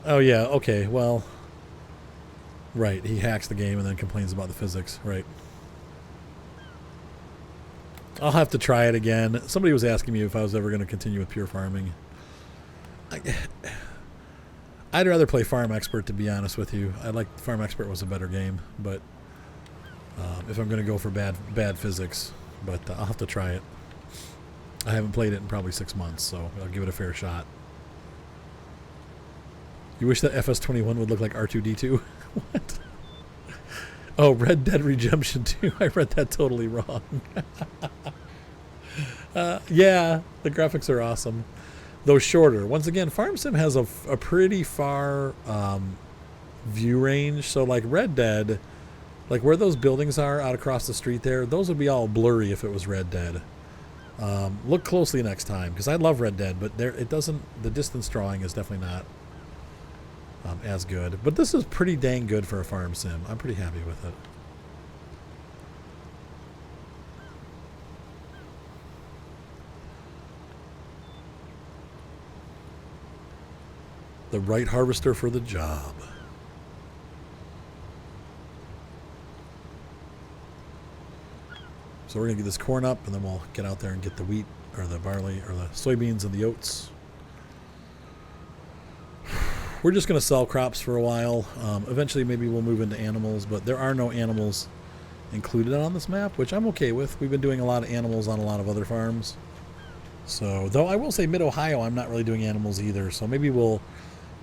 Oh yeah, okay, well, right. He hacks the game and then complains about the physics. Right. I'll have to try it again. Somebody was asking me if I was ever going to continue with pure farming. I, I'd rather play Farm Expert, to be honest with you. I like Farm Expert was a better game, but if I'm going to go for bad physics, but I'll have to try it. I haven't played it in probably 6 months, so I'll give it a fair shot. You wish that FS21 would look like R2D2? What? Oh, Red Dead Redemption 2. I read that totally wrong. Yeah, the graphics are awesome. Though shorter. Once again, Farm Sim has a pretty far view range. So, like Red Dead, like where those buildings are out across the street there, those would be all blurry if it was Red Dead. Look closely next time, because I love Red Dead, but there it doesn't. The distance drawing is definitely not as good. But this is pretty dang good for a Farm Sim. I'm pretty happy with it. The right harvester for the job. So we're going to get this corn up, and then we'll get out there and get the wheat, or the barley, or the soybeans and the oats. We're just going to sell crops for a while. Eventually maybe we'll move into animals, but there are no animals included on this map, which I'm okay with. We've been doing a lot of animals on a lot of other farms. So, though I will say Mid-Ohio, I'm not really doing animals either, so maybe we'll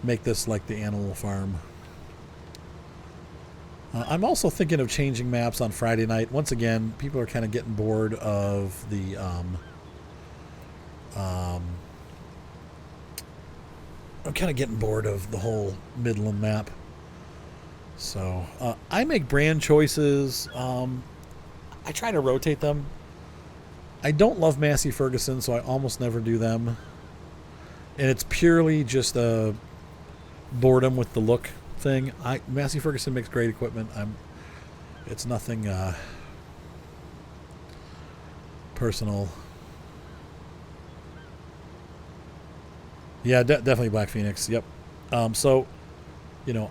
make this like the animal farm. I'm also thinking of changing maps on Friday night. Once again, people are kind of getting bored of the I'm kind of getting bored of the whole Midland map. So I make brand choices. I try to rotate them. I don't love Massey Ferguson, so I almost never do them. And it's purely just a boredom with the look thing. Massey Ferguson makes great equipment. It's nothing personal. Yeah, definitely Black Phoenix. Yep. So,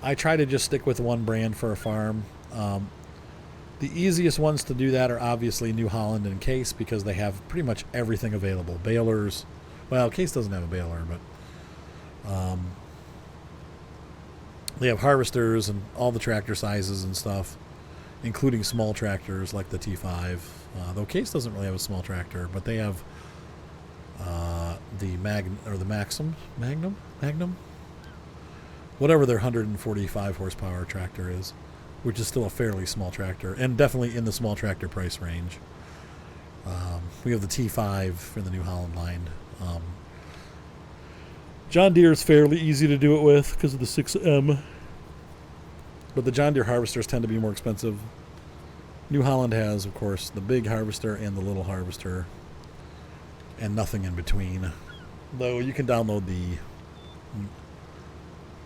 I try to just stick with one brand for a farm. The easiest ones to do that are obviously New Holland and Case, because they have pretty much everything available. Balers. Well, Case doesn't have a baler, but they have harvesters and all the tractor sizes and stuff, including small tractors like the T5. Though Case doesn't really have a small tractor, but they have the Magnum, whatever their 145 horsepower tractor is, which is still a fairly small tractor and definitely in the small tractor price range. We have the T5 for the New Holland line. John Deere is fairly easy to do it with because of the 6M, but the John Deere harvesters tend to be more expensive. New Holland has, of course, the big harvester and the little harvester, and nothing in between. Though you can download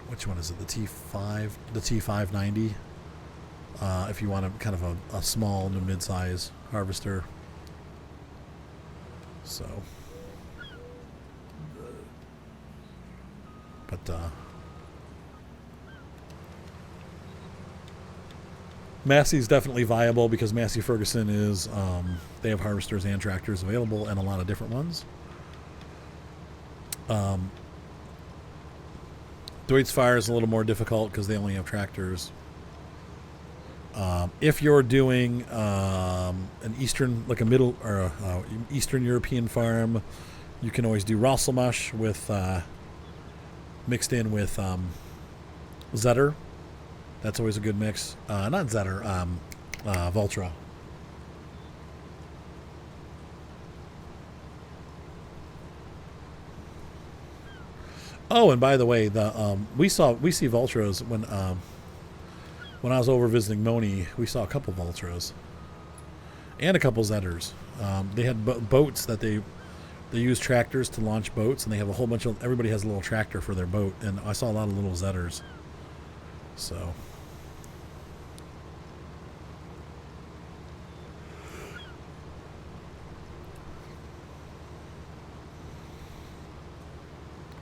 which one is it? The T590. If you want kind of a small to mid-size harvester. So, but Massey's definitely viable because Massey Ferguson is they have harvesters and tractors available and a lot of different ones. Deutz Fire is a little more difficult because they only have tractors. If you're doing an Eastern, like a middle or Eastern European farm, you can always do Rosselmush with mixed in with Zetter. That's always a good mix. Not Zetter, Vultra. Oh, and by the way, the we see Vultras when I was over visiting Moni. We saw a couple Vultras and a couple Zetters. They had boats that they use tractors to launch boats, and they have a whole bunch of. Everybody has a little tractor for their boat, and I saw a lot of little Zetters. So.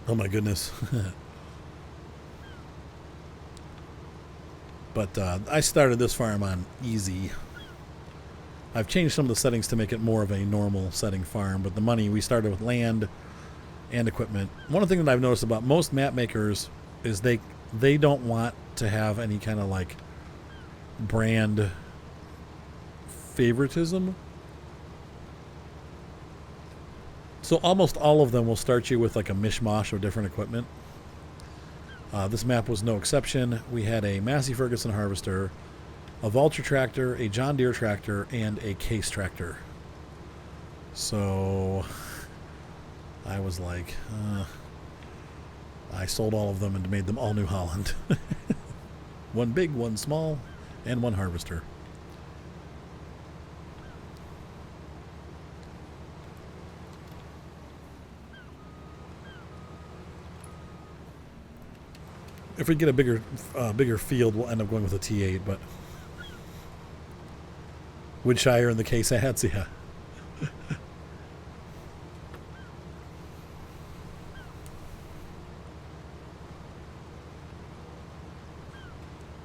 Oh my goodness. But I started this farm on easy. I've changed some of the settings to make it more of a normal setting farm, but the money, we started with land and equipment. One of the things that I've noticed about most map makers is they don't want to have any kind of like brand favoritism. So almost all of them will start you with like a mishmash of different equipment. This map was no exception. We had a Massey Ferguson harvester, a Vulture tractor, a John Deere tractor, and a Case tractor. So I was like, I sold all of them and made them all New Holland. One big, one small, and one harvester. If we get a bigger field, we'll end up going with a T8, but Woodshire in the Case ads, yeah.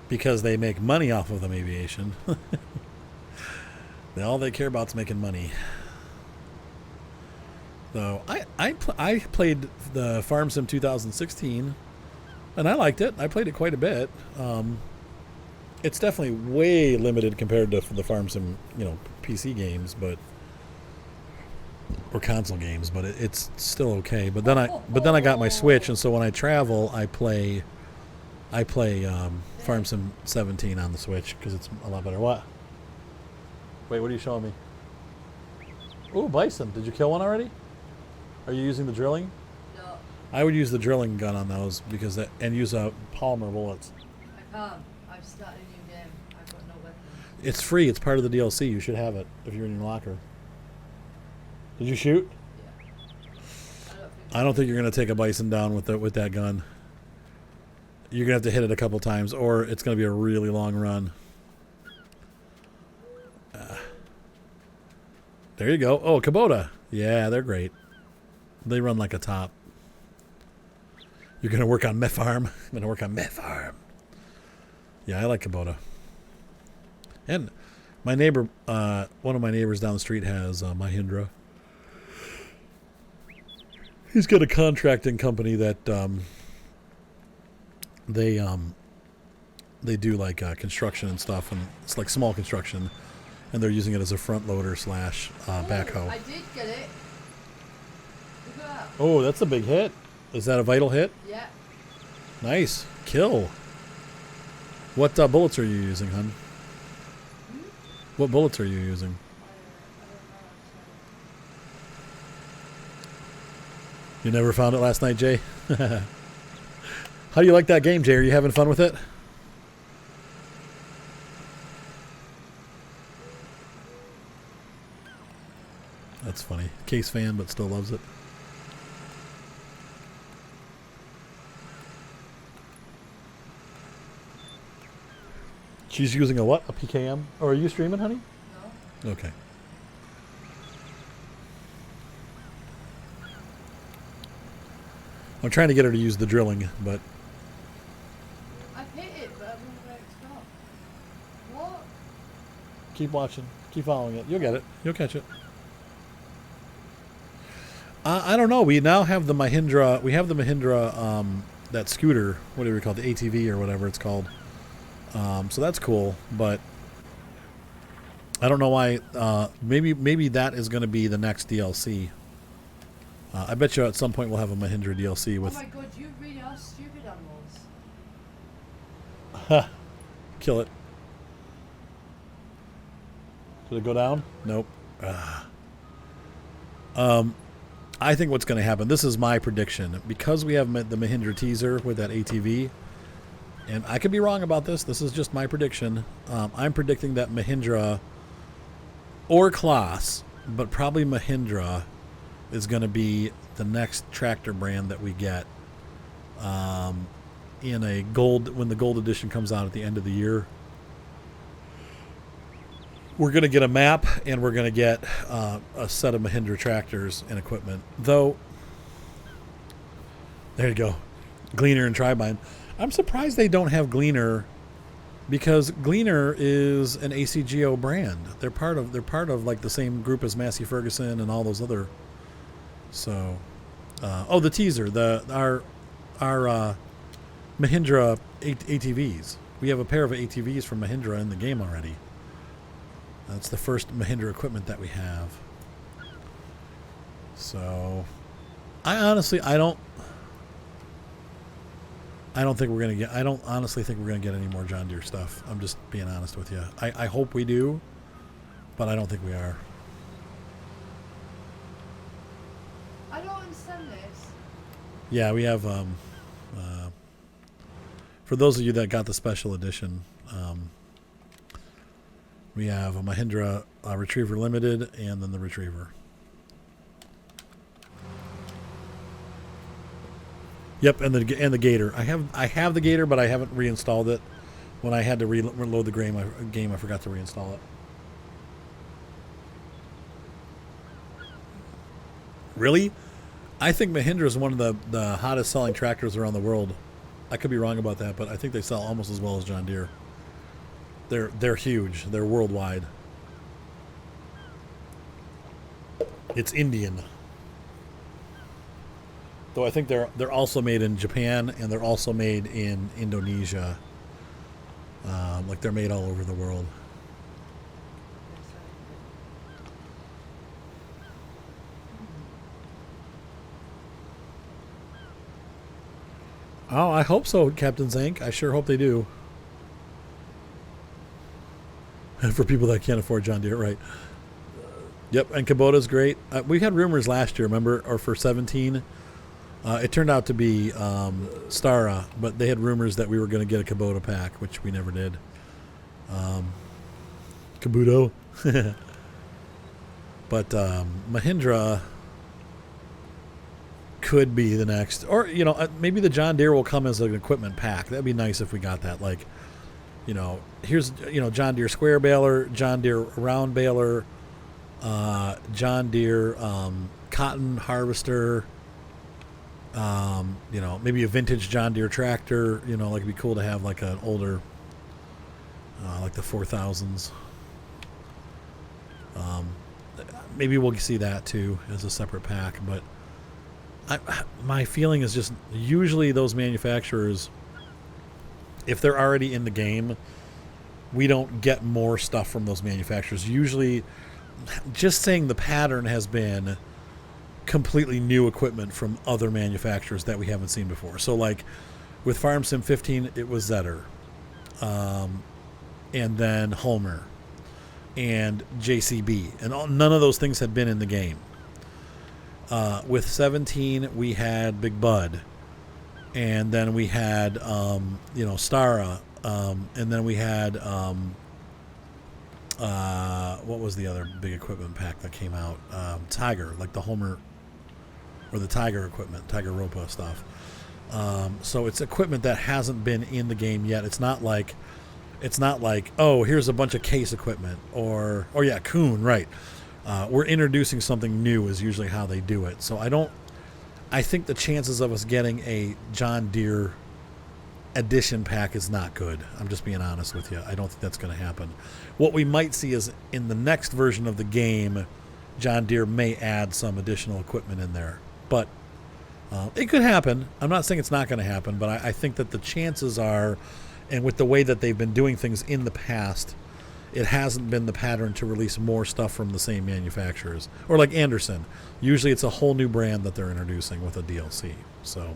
Because they make money off of them aviation. All they care about is making money. So I played the Farm Sim 2016, and I liked it. I played it quite a bit. It's definitely way limited compared to the Farm Sim, PC games, or console games, but it's still okay. But then I got my Switch, and so when I travel, I play Farm Sim 17 on the Switch because it's a lot better. What? Wait, what are you showing me? Ooh, bison. Did you kill one already? Are you using the drilling? No. I would use the drilling gun on those and use polymer bullets. I can't. I've started a new game. I've got no weapons. It's free. It's part of the DLC. You should have it if you're in your locker. Did you shoot? Yeah. I don't think you're going to take a bison down with that gun. You're going to have to hit it a couple times, or it's going to be a really long run. There you go. Oh, Kubota. Yeah, they're great. They run like a top. You're going to work on Farm. I'm going to work on Farm. Yeah, I like Kubota. And my neighbor, one of my neighbors down the street has Mahindra. He's got a contracting company that they do like construction and stuff, and it's like small construction, and they're using it as a front loader / backhoe. I did get it. Look at that. Oh, that's a big hit. Is that a vital hit? Yeah. Nice. Kill. What bullets are you using, hun? What bullets are you using? You never found it last night, Jay? How do you like that game, Jay? Are you having fun with it? That's funny. Case fan, but still loves it. She's using a what? A PKM? Or are you streaming, honey? No. Okay. I'm trying to get her to use the drilling, but... I've hit it, but I don't know where it's gone. What? Keep watching. Keep following it. You'll get it. You'll catch it. I don't know. We now have the Mahindra. We have the Mahindra, that scooter, whatever you call it, the ATV or whatever it's called. So that's cool, but I don't know why. Maybe that is going to be the next DLC. I bet you at some point we'll have a Mahindra DLC with... Oh my god, you really are stupid animals. Kill it. Did it go down? Nope. I think what's going to happen, this is my prediction, because we have the Mahindra teaser with that ATV, and I could be wrong about this is just my prediction. I'm predicting that Mahindra or Claas, but probably Mahindra, is going to be the next tractor brand that we get in a gold, when the gold edition comes out at the end of the year. We're going to get a map, and we're going to get a set of Mahindra tractors and equipment. Though, there you go, Gleaner and Tribine. I'm surprised they don't have Gleaner Because Gleaner is an ACGO brand. They're part of like the same group as Massey Ferguson and all those other. So, the teaser, our Mahindra ATVs. We have a pair of ATVs from Mahindra in the game already. That's the first Mahindra equipment that we have. So, I honestly don't think we're gonna get. I don't honestly think we're gonna get any more John Deere stuff. I'm just being honest with you. I hope we do, but I don't think we are. I don't understand this. Yeah, we have. For those of you that got the special edition, we have a Mahindra Retriever Limited, and then the Retriever. Yep, and the Gator. I have the Gator, but I haven't reinstalled it. When I had to reload the game, I forgot to reinstall it. Really? I think Mahindra is one of the hottest selling tractors around the world. I could be wrong about that, but I think they sell almost as well as John Deere. They're huge. They're worldwide. It's Indian. Though I think they're also made in Japan, and they're also made in Indonesia. Like they're made all over the world. Oh, I hope so, Captain Zank. I sure hope they do. For people that can't afford John Deere, right? Yep, and Kubota's great. We had rumors last year, remember, or for 17. It turned out to be Stara, but they had rumors that we were going to get a Kubota pack, which we never did. Kabuto. But Mahindra could be the next, or maybe the John Deere will come as an equipment pack. That'd be nice if we got that. Like, here's John Deere square baler, John Deere round baler, John Deere cotton harvester. Maybe a vintage John Deere tractor. Like it'd be cool to have like an older, like the 4000s. Maybe we'll see that too as a separate pack, but. My feeling is just usually those manufacturers, if they're already in the game, we don't get more stuff from those manufacturers. Usually, just saying the pattern has been completely new equipment from other manufacturers that we haven't seen before. So, like with Farm Sim 15, it was Zetter, and then Homer, and JCB, and none of those things had been in the game. With 17, we had Big Bud, and then we had, Stara, and then we had, what was the other big equipment pack that came out? Tiger, like the Homer, or the Tiger equipment, Tiger Ropa stuff. So it's equipment that hasn't been in the game yet. It's not like, oh, here's a bunch of case equipment, or Kuhn, right. We're introducing something new is usually how they do it. So I think the chances of us getting a John Deere edition pack is not good. I'm just being honest with you. I don't think that's going to happen. What we might see is in the next version of the game, John Deere may add some additional equipment in there. But it could happen. I'm not saying it's not going to happen, but I think that the chances are, and with the way that they've been doing things in the past, it hasn't been the pattern to release more stuff from the same manufacturers. Or like Anderson. Usually it's a whole new brand that they're introducing with a DLC. So,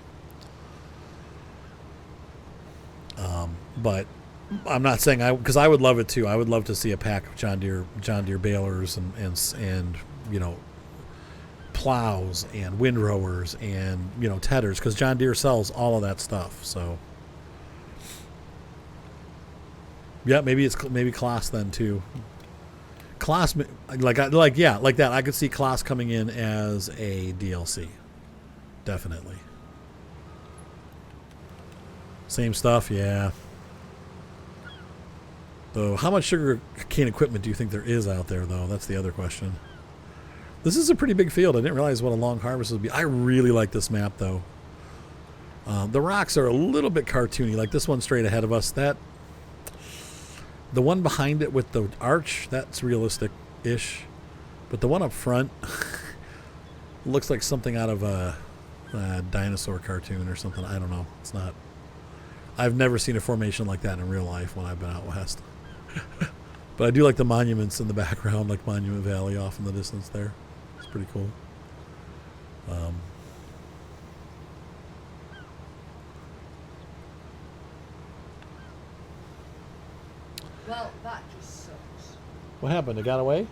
but I'm not saying because I would love it too. I would love to see a pack of John Deere balers and plows and windrowers and tedders, because John Deere sells all of that stuff. So. Yeah, maybe Klaas then too. Klaas, like that. I could see Klaas coming in as a DLC, definitely. Same stuff, yeah. So, how much sugar cane equipment do you think there is out there, though? That's the other question. This is a pretty big field. I didn't realize what a long harvest would be. I really like this map, though. The rocks are a little bit cartoony, like this one straight ahead of us. The one behind it with the arch, that's realistic-ish. But the one up front looks like something out of a dinosaur cartoon or something. I don't know. It's not. I've never seen a formation like that in real life when I've been out west. But I do like the monuments in the background, like Monument Valley off in the distance there. It's pretty cool. Well, that just sucks. What happened? It got away?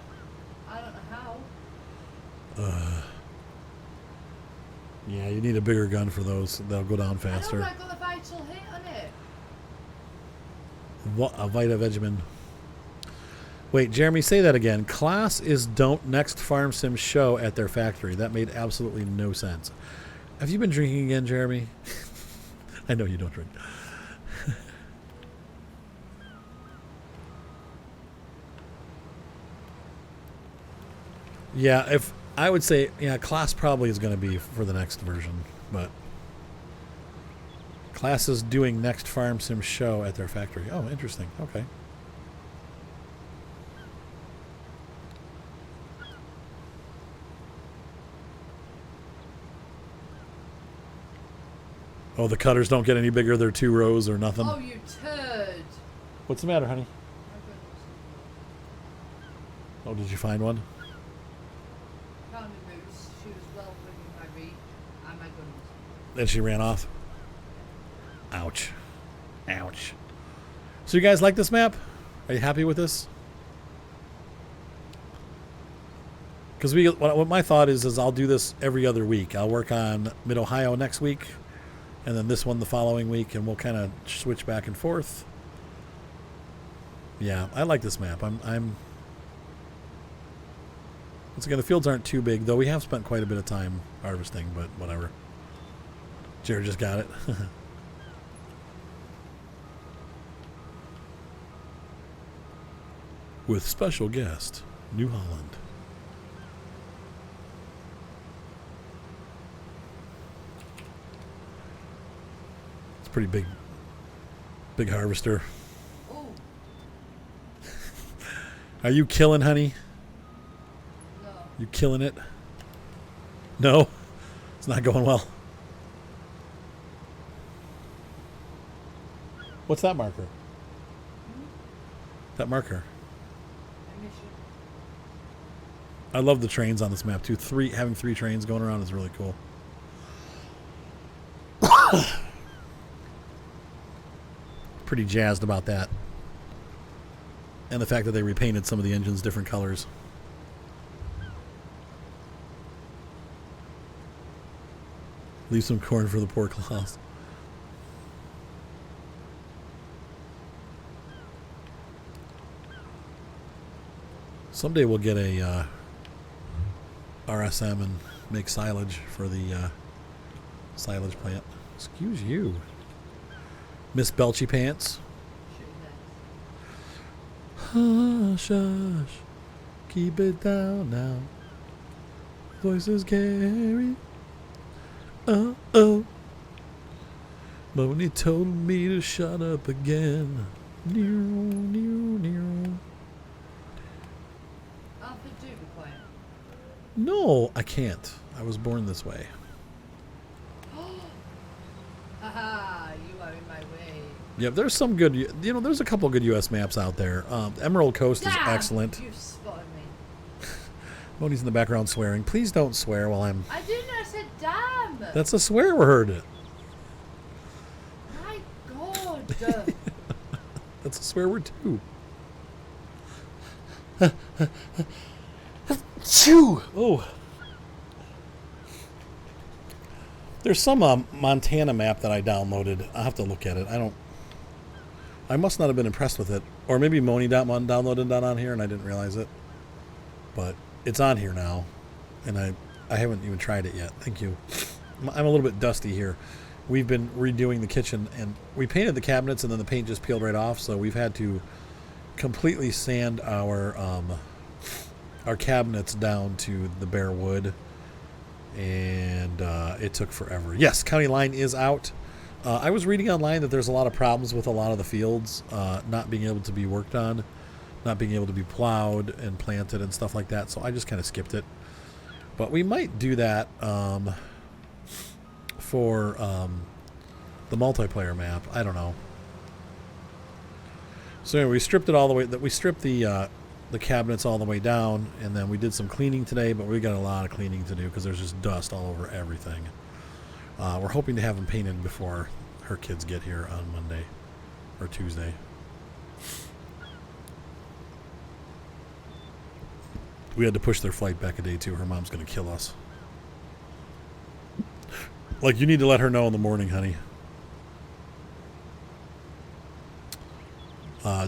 I don't know how. Yeah, you need a bigger gun for those. They'll go down faster. I know, but I got the vital hit on it. What a Vita Vegemin. Wait, Jeremy, say that again. Class is don't next farm sim show at their factory. That made absolutely no sense. Have you been drinking again, Jeremy? I know you don't drink. Yeah, if I would say, yeah, class probably is going to be for the next version, but class is doing next farm sim show at their factory. Oh, interesting. Okay. Oh, the cutters don't get any bigger. They're 2 rows or nothing. Oh, you turd. What's the matter, honey? Oh, did you find one? Found a moose. She was well within my reach and my guns. Then she ran off. Ouch. Ouch. So you guys like this map? Are you happy with this? Because what my thought is I'll do this every other week. I'll work on Mid-Ohio next week, and then this one the following week, and we'll kind of switch back and forth. Yeah, I like this map. I'm once again, the fields aren't too big, though we have spent quite a bit of time harvesting, but whatever. Jared just got it. With special guest, New Holland. It's a pretty big harvester. Oh, Are you killing, honey? no. You killing it? No? It's not going well. What's that marker? That marker. Emission. I love the trains on this map too. Having 3 trains going around is really cool. Pretty jazzed about that. And the fact that they repainted some of the engines different colors. Leave some corn for the poor claws. Someday we'll get a RSM and make silage for the silage plant. Excuse you, Miss Belchy Pants. Hush, hush, keep it down now. Voices carry. Oh, oh. But when he told me to shut up again. Alfred, do be quiet. No, I can't. I was born this way. Haha, you are in my way. Yeah, there's some good, there's a couple good U.S. maps out there. Emerald Coast is Damn, excellent. You spotted me. Moni's in the background swearing. Please don't swear while I'm... I didn't, I said damn. That's a swear word. My God. That's a swear word too. Chew! Oh. There's some Montana map that I downloaded. I'll have to look at it. I must not have been impressed with it. Or maybe Moni downloaded that on here and I didn't realize it. But it's on here now. And I haven't even tried it yet. Thank you. I'm a little bit dusty here. We've been redoing the kitchen and we painted the cabinets and then the paint just peeled right off. So we've had to completely sand our cabinets down to the bare wood. And it took forever. Yes, County Line is out. I was reading online that there's a lot of problems with a lot of the fields not being able to be worked on, not being able to be plowed and planted and stuff like that. So I just kind of skipped it. But we might do that for the multiplayer map. I don't know. So anyway, we stripped it all the way. We stripped the cabinets all the way down, and then we did some cleaning today. But we got a lot of cleaning to do because there's just dust all over everything. We're hoping to have them painted before her kids get here on Monday or Tuesday. We had to push their flight back a day too. Her mom's going to kill us. Like, you need to let her know in the morning, honey.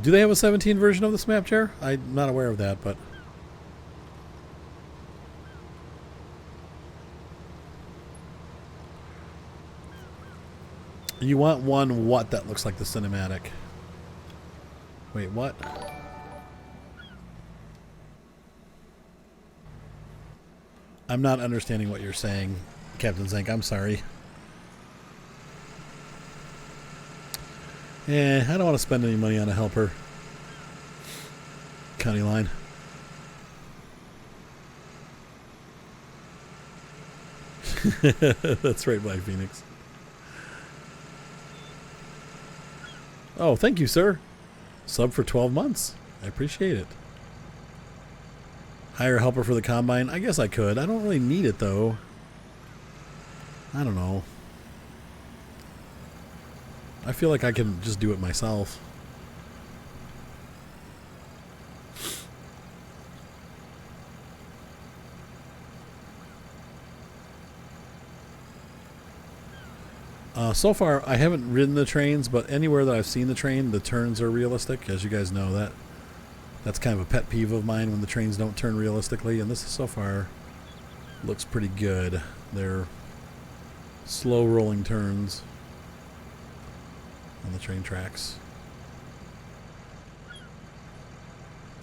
Do they have a 17 version of this map, Chair? I'm not aware of that, but... You want one what that looks like the cinematic? Wait, what? I'm not understanding what you're saying, Captain Zank. I'm sorry. I don't want to spend any money on a helper. County line. That's right, Black Phoenix. Oh, thank you, sir. Sub for 12 months. I appreciate it. Hire a helper for the combine? I guess I could. I don't really need it, though. I don't know. I feel like I can just do it myself. So far, I haven't ridden the trains, but anywhere that I've seen the train, the turns are realistic. As you guys know, that's kind of a pet peeve of mine when the trains don't turn realistically. And this so far looks pretty good. They're slow rolling turns on the train tracks.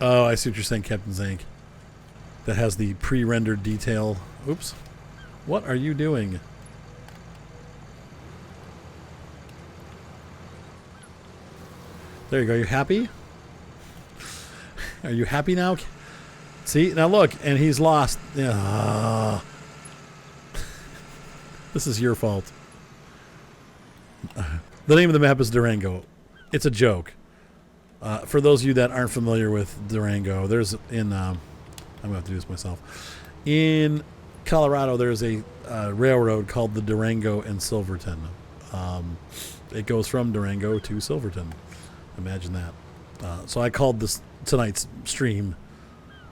Oh, I see what you're saying, Captain Zank. That has the pre-rendered detail. Oops. What are you doing? There you go. You happy? Are you happy now? See? Now look. And he's lost. This is your fault. The name of the map is Durango. It's a joke. For those of you that aren't familiar with Durango, there's in... I'm going to have to do this myself. In Colorado, there's a railroad called the Durango and Silverton. It goes from Durango to Silverton. Imagine that. So I called this tonight's stream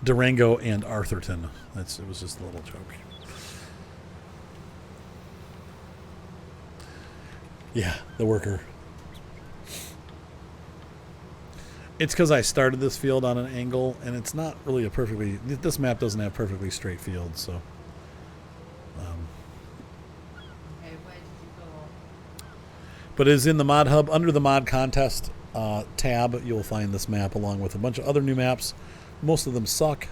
Durango and Arthurton. It was just a little joke. Yeah, the worker. It's because I started this field on an angle, and it's not really a perfectly... This map doesn't have perfectly straight fields, so... Okay, where did you go? But it is in the mod hub. Under the mod contest tab, you'll find this map along with a bunch of other new maps. Most of them suck.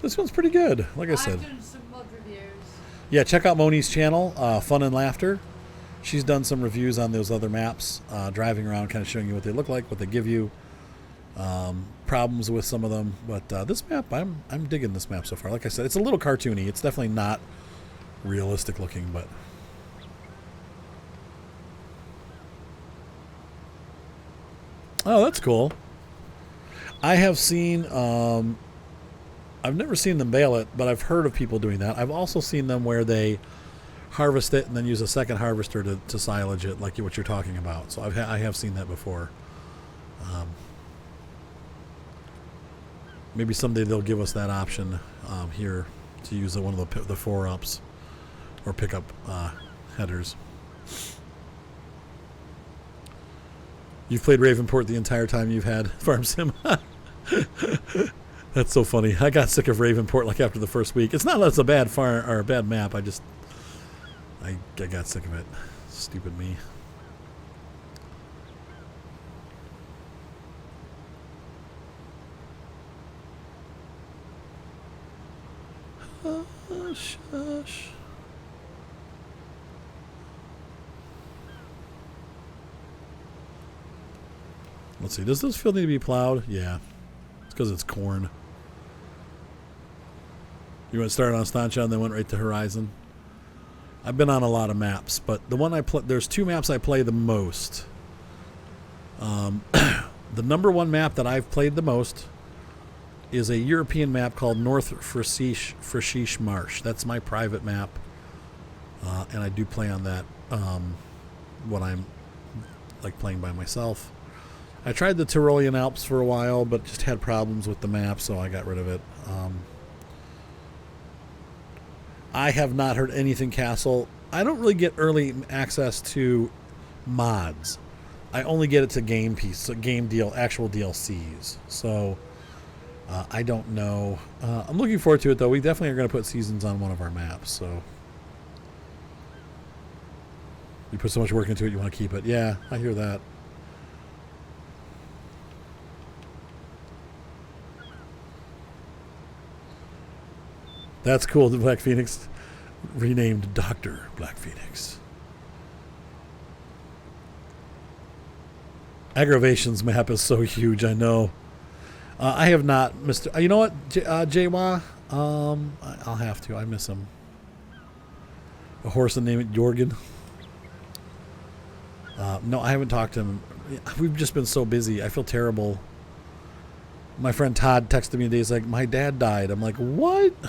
This one's pretty good, like I said. I've done some mod reviews. Yeah, check out Moni's channel, Fun and Laughter. She's done some reviews on those other maps, driving around, kind of showing you what they look like, what they give you, problems with some of them. But this map, I'm digging this map so far. Like I said, it's a little cartoony. It's definitely not realistic looking, but... Oh, that's cool. I have seen... I've never seen them bale it, but I've heard of people doing that. I've also seen them where they harvest it and then use a second harvester to silage it, like what you're talking about. So I have seen that before. Maybe someday they'll give us that option here to use one of the 4-ups or pickup headers. You've played Ravenport the entire time you've had Farm Sim. That's so funny. I got sick of Ravenport like after the first week. It's not that it's a bad farm or a bad map. I got sick of it. Stupid me. Hush, hush. Let's see. Does this field need to be plowed? Yeah. It's because it's corn. You went started on Stancha and then went right to Horizon. I've been on a lot of maps, but the one I play, there's 2 maps I play the most. The number 1 map that I've played the most is a European map called North Frischish Marsh. That's my private map, and I do play on that when I'm like playing by myself. I tried the Tyrolean Alps for a while, but just had problems with the map, so I got rid of it. I have not heard anything Castle. I don't really get early access to mods. I only get it to game deal, actual DLCs. So I don't know. I'm looking forward to it though. We definitely are going to put seasons on one of our maps. So you put so much work into it, you want to keep it. Yeah, I hear that. That's cool. The Black Phoenix renamed Dr. Black Phoenix. Aggravations map is so huge, I know. I have not, Mr. You know what, Jwa? I'll have to. I miss him. A horse and name it Jorgen. No, I haven't talked to him. We've just been so busy. I feel terrible. My friend Todd texted me today. He's like, my dad died. I'm like, what? I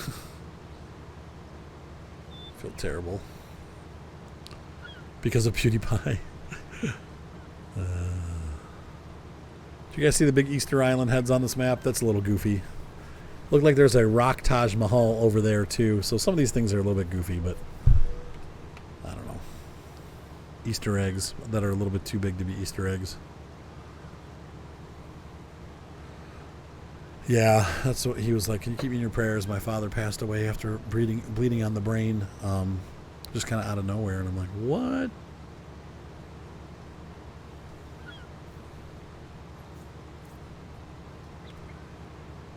feel terrible. Because of PewDiePie. Do you guys see the big Easter Island heads on this map? That's a little goofy. Look like there's a rock Taj Mahal over there too. So some of these things are a little bit goofy, but I don't know. Easter eggs that are a little bit too big to be Easter eggs. Yeah, that's what he was like. Can you keep me in your prayers? My father passed away after bleeding on the brain, just kind of out of nowhere. And I'm like, what?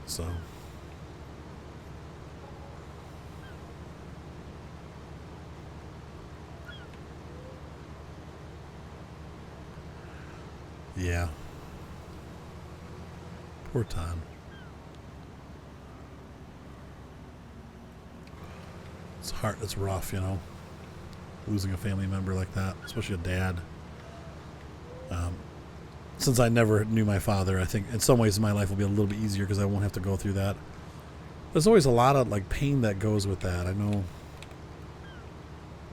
So yeah, poor Todd. It's hard. It's rough, you know, losing a family member like that, especially a dad. Since I never knew my father, I think in some ways my life will be a little bit easier because I won't have to go through that. There's always a lot of like pain that goes with that. I know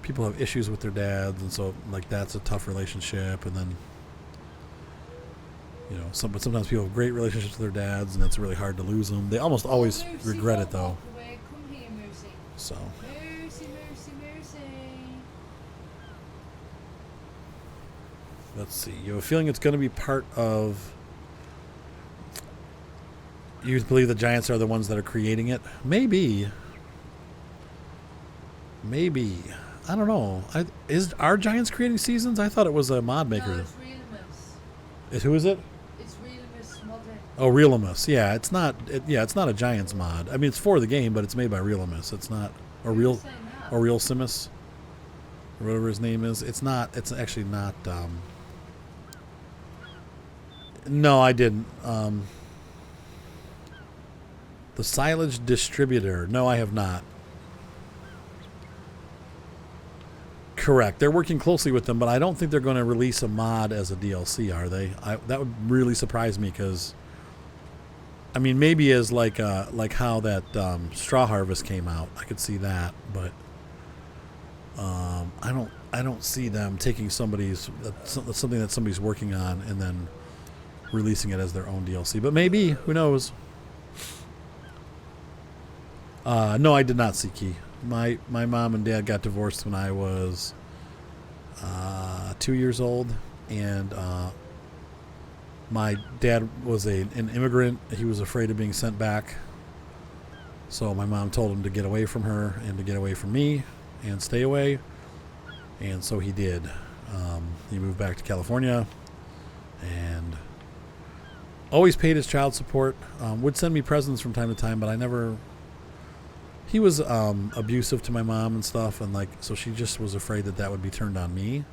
people have issues with their dads, and so like that's a tough relationship. And then, you know, but sometimes people have great relationships with their dads, and it's really hard to lose them. They almost always regret it though. Come here, Mercy. So. Mercy, Mercy, Mercy. Let's see. You have a feeling it's going to be part of. You believe the Giants are the ones that are creating it? Maybe. Maybe. I don't know. Are Giants creating seasons? I thought it was a mod maker. No, it's Realimus. Who is it? It's Realimus modded. Oh, Realimus. Yeah, it's not. It's not a Giants mod. I mean, it's for the game, but it's made by Realimus. It's not Realsimus, or whatever his name is. It's not. It's actually not. No, I didn't. The Silage Distributor. No, I have not. Correct. They're working closely with them, but I don't think they're going to release a mod as a DLC, are they? That would really surprise me because, I mean, maybe as like how that Straw Harvest came out, I could see that, but I don't see them taking something that somebody's working on and then releasing it as their own DLC. But maybe, who knows? No, I did not see Key. My mom and dad got divorced when I was 2 years old, and my dad was an immigrant. He was afraid of being sent back, so my mom told him to get away from her and to get away from me and stay away, and so he did. He moved back to California and always paid his child support, would send me presents from time to time, but I never... He was abusive to my mom and stuff, and like, so she just was afraid that would be turned on me,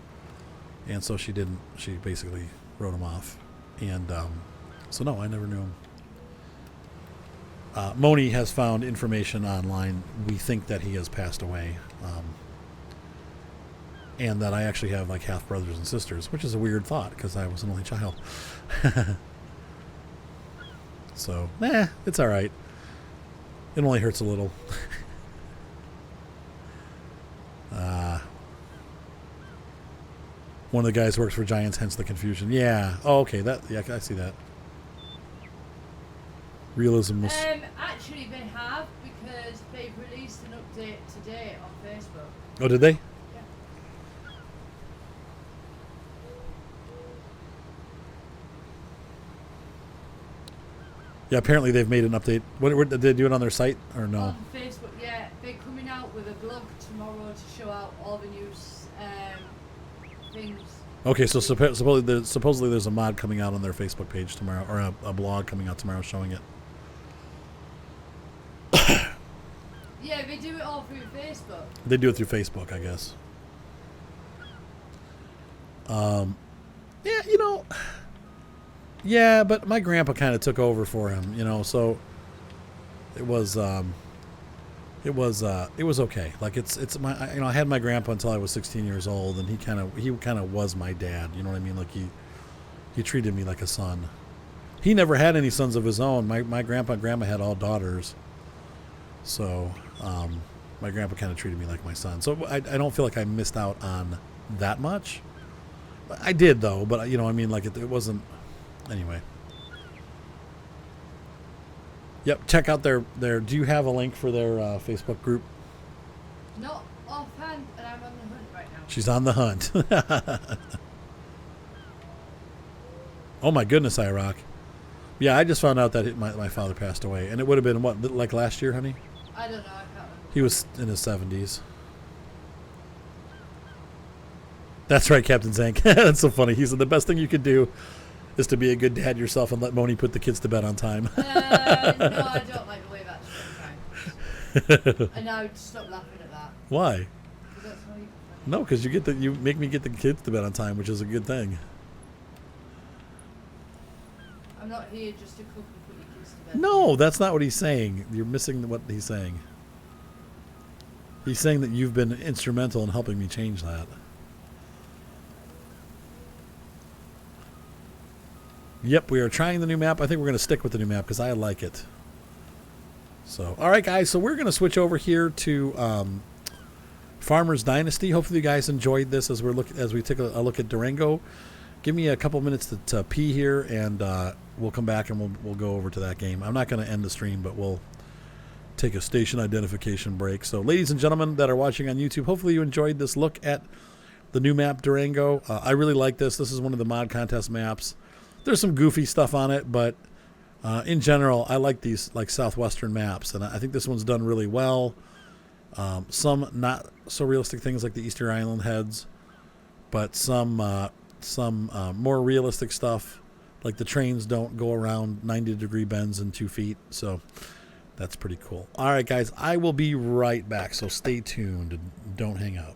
and so she didn't. She basically wrote him off. And so no, I never knew him. Moni has found information online. We think that he has passed away, and that I actually have like half brothers and sisters, which is a weird thought because I was an only child. So, it's all right. It only hurts a little. One of the guys works for Giants, hence the confusion. Yeah. Oh, okay. I see that. Realism was. Actually, they have because they've released an update today on Facebook. Oh, did they? Yeah, apparently they've made an update. What did they do it on their site or no? On Facebook, yeah. They're coming out with a blog tomorrow to show out all the news things. Okay, so supposedly there's a mod coming out on their Facebook page tomorrow, or a blog coming out tomorrow showing it. Yeah, they do it all through Facebook. They do it through Facebook, I guess. Yeah, yeah, but my grandpa kind of took over for him, so it was okay. Like it's my, I had my grandpa until I was 16 years old, and he kind of was my dad. You know what I mean? Like he treated me like a son. He never had any sons of his own. My grandpa and grandma had all daughters. So, my grandpa kind of treated me like my son. So I don't feel like I missed out on that much. I did though, but like it wasn't. Anyway. Yep, check out their. Do you have a link for their Facebook group? Not offhand, and I'm on the hunt right now. She's on the hunt. Oh my goodness, Iraq. Yeah, I just found out that my father passed away, and it would have been what, like last year, honey? I don't know. I can't remember. He was in his 70s. That's right, Captain Zank. That's so funny. He said the best thing you could do is to be a good dad yourself and let Moni put the kids to bed on time. No, I don't like the way that's done. And now stop laughing at that. Why? Because that's how you. No, because you make me get the kids to bed on time, which is a good thing. I'm not here just to cook and put your kids to bed. No, that's not what he's saying. You're missing what he's saying. He's saying that you've been instrumental in helping me change that. Yep, we are trying the new map. I think we're going to stick with the new map because I like it. So, all right, guys. So we're going to switch over here to Farmer's Dynasty. Hopefully, you guys enjoyed this as we take a look at Durango. Give me a couple minutes to pee here, and we'll come back and we'll go over to that game. I'm not going to end the stream, but we'll take a station identification break. So, ladies and gentlemen that are watching on YouTube, hopefully you enjoyed this look at the new map Durango. I really like this. This is one of the mod contest maps. There's some goofy stuff on it, but in general, I like these like southwestern maps, and I think this one's done really well. Some not so realistic things like the Easter Island heads, but some more realistic stuff, like the trains don't go around 90-degree bends in 2 feet, so that's pretty cool. All right, guys, I will be right back, so stay tuned and don't hang up.